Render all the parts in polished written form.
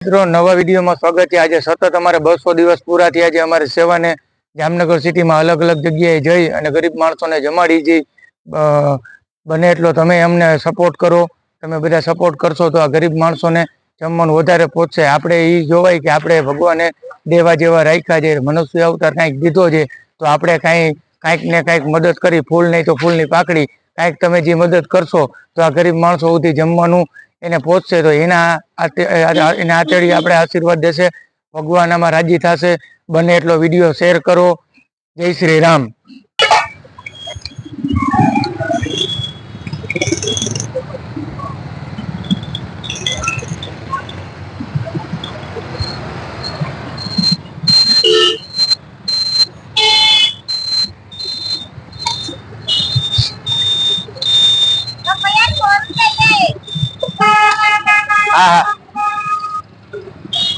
મિત્રો નવા વિડીયોમાં સ્વાગત છે। આજે સતત અમારે 200 દિવસ પૂરા થયા છે અમારી સેવાને। જામનગર સિટીમાં અલગ અલગ જગ્યાએ જઈ અને ગરીબ માણસોને જમાડી જઈ બને એટલો તમે અમને સપોર્ટ કરો। તમે બધા સપોર્ટ કરશો તો આ ગરીબ માણસોને જમવાનું વધારે પહોંચશે। આપણે એ જોવાય કે આપણે ભગવાને દેવા જેવા રાખ્યા છે, મનુષ્ય અવતાર કાંઈક દીધો છે તો આપણે કાંઈક ને કાંઈક મદદ કરી, ફૂલ નહીં તો ફૂલની પાકડી, કાંઈક તમે જે મદદ કરશો તો આ ગરીબ માણસો સુધી જમવાનું એને પહોંચશે, તો એના આતેડી આપણે આશીર્વાદ દેશે। ભગવાન આમાં રાજી થશે। બને એટલો વિડીયો શેર કરો। જય શ્રી રામ। હા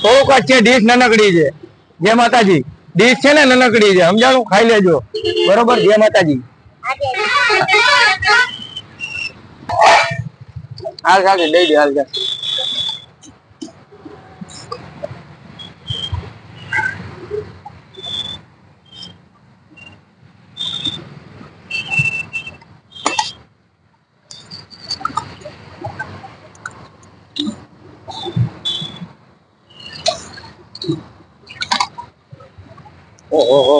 થોડુંક જ છે, ડીશ નનકડી છે। જય માતાજી। ડીશ છે ને નનકડી છે, સમજાણું? ખાઈ લેજો, બરોબર? જય માતાજી। હાલ ચાલ દઈ દે, હાલ ચાલ। ઓહો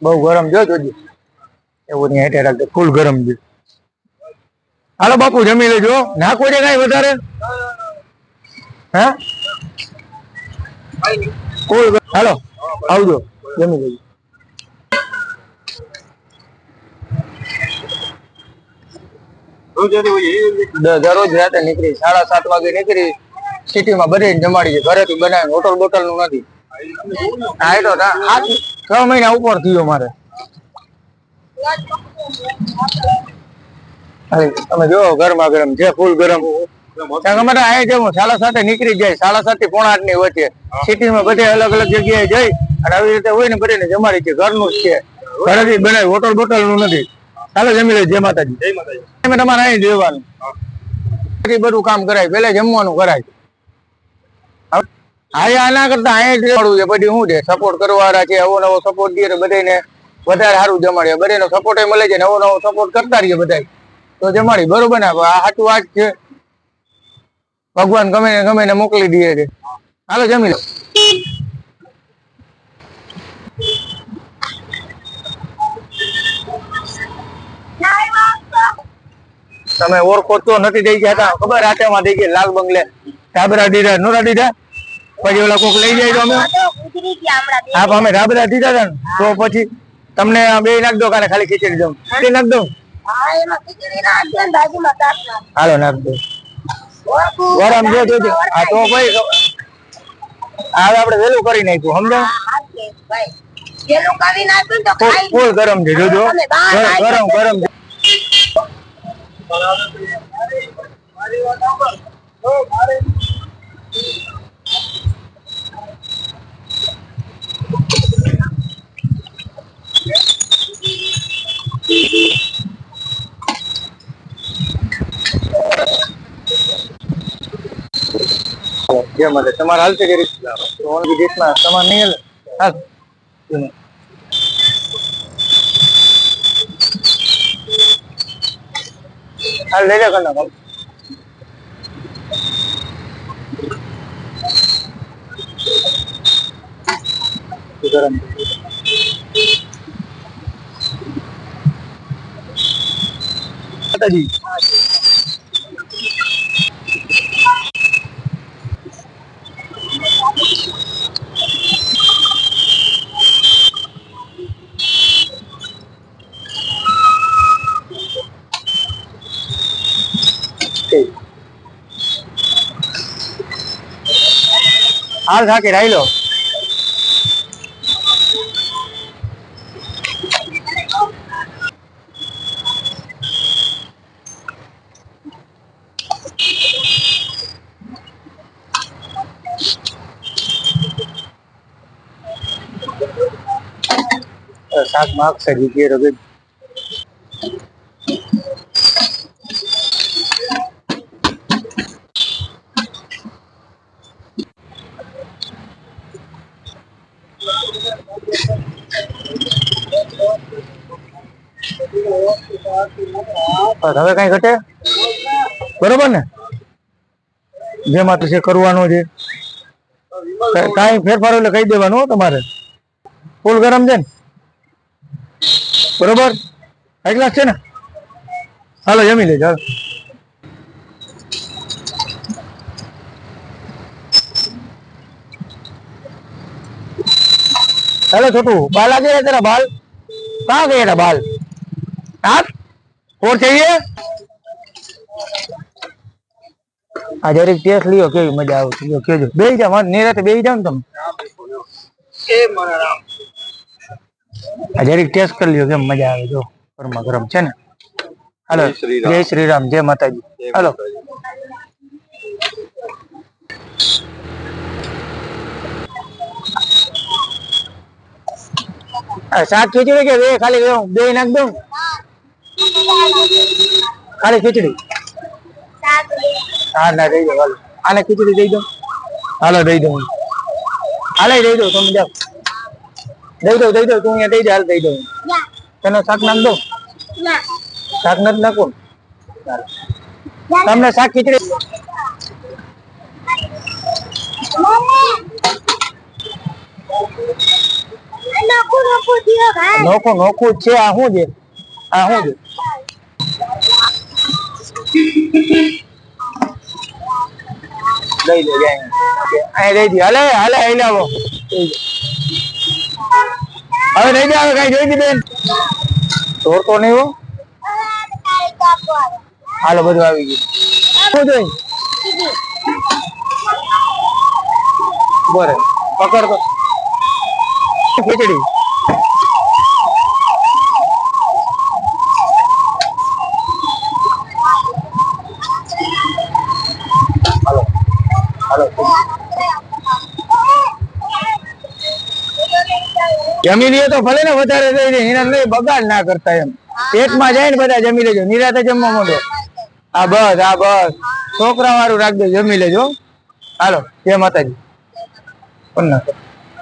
બહુ ગરમ જો જોજી, એવું નહીં હેઠે રાખજો, ફૂલ ગરમ છે। હાલો બાપુ જમી લેજો, નાખવો છે કઈ વધારે? હે ફૂલ હાલો આવજો, જમી લેજો। દરરોજ રાતે નીકળી 7:30 વાગે નીકળી, સિટીમાં બધે જમાડી છે, ઘરેથી બનાવીને, હોટલ બોટલ નું નથી। હા એ તો 6 મહિના ઉપર થયો મારે। તમે જો ગરમા ગરમ છે, ફૂલ ગરમ। અમારે અહીંયા જેવું 7:30 નીકળી જાય, 7:30 થી 7:45 ની વચ્ચે સિટીમાં બધે અલગ અલગ જગ્યાએ જઈ અને આવી રીતે હોય ને બધાને જમાડી છે, ઘરનું જ છે, ઘરેથી બનાવી, હોટલ બોટલ નું નથી। ચાલો જમી લે। જય માતાજી। જય માતાજી। તમારે અહીં જોવાનું બધું કામ કરાય, પેલા જમવાનું કરાય। આના કરતા અહીંયા છે બધી શું છે, સપોર્ટ કરવાવાળા છે, નવો નવો સપોર્ટ દે બધાને વધારે સારું જમાડીએ, બધાનો સપોર્ટ મળે છે, નવો નવો સપોર્ટ કરતા રહીએ બધા તો જમાડી, બરોબર ને? આ સાચું વાત છે, ભગવાન ગમે ને મોકલી દે છે। હાલો જમી લો। તમે ઓળખો તો નથી દઈ ગયા, ખબર? આટેમાં દઈ ગયા, લાલ બંગલે ઢાબરા દીધા, નોરા દીધા, પછી ઓલા કોક લઈ જાય તો અમે અમે ઢાબરા દીધા હતા ને, તો પછી તમને બે નાખ દો, કાલે ખાલી ખીચડી દઉં, નાખ દઉં? હાલો નાખ દો, ગરમ જો જોજો। હા તો ભાઈ હવે આપડે વેલું કરી નાખ્યું, સમજો? ફૂલ ગરમ છે, જોજો, ગરમ ગરમ છે। તમારે હાલશે કે રીતના તમારે નહીં હાલ હાલ લઈ લે કરના ગરમ માતાજી। હાલ થાકી રાઈ લો। શાક માગ સજી કે રગજ બસ હવે કઈ ઘટે બરોબર ને જેમાં તો છે કરવાનું છે કઈ ફેરફાર એટલે કહી દેવાનું તમારે ફૂલ ગરમ છે ને બરોબર હાઈ ક્લાસ છે ને હાલો જમી લેજો હાલો हेलो छोटू बाल आ गया तेरा बाल कहाँ गया था बाल आप और चाहिए आ जरी टेस्ट लियो केवी मजा आवे ल्यो केजो बेही जा मन निराते बेही जाओ ने તમે ए मारा राम आ जरी टेस्ट कर लियो केम मजा आवे जो गरमा गरम છે ને हेलो जय श्री राम जय माताजी हेलो શાક ખીચડી કે ખાલી બે નાખ દઉં ખાલી ખીચડી હા ના દઈ દો હાલો આને ખીચડી દઈ દો હાલો દઈ દઉં હાલે દઈ દો તમે જાઓ દઈ દો તું અહીંયા દઈ દે હાલ દઈ દઉં તને શાક નાખ દો શાક નથી નાખવું તમને શાક ખીચડી નોખું નોખું છે આ શું છે દઈ દે અહીં દઈ દે હાલે હાલે અહીં આવો હવે દઈ દે હવે કઈ જોઈ દી બેન તોડતો નહીં હો હાલો બધું આવી ગયું શું જોઈ બરે પકડ તો ખીચડી હાલો હાલો જમી લઈએ તો ભલે ને વધારે દઈ દે એના નહીં બગાડ ના કરતા એમ પેટમાં જાય ને બધા જમી લેજો નિરાતે જમવા માંડો આ બસ છોકરા વાળું રાખજો જમી લેજો હાલો જય માતાજી પણ ના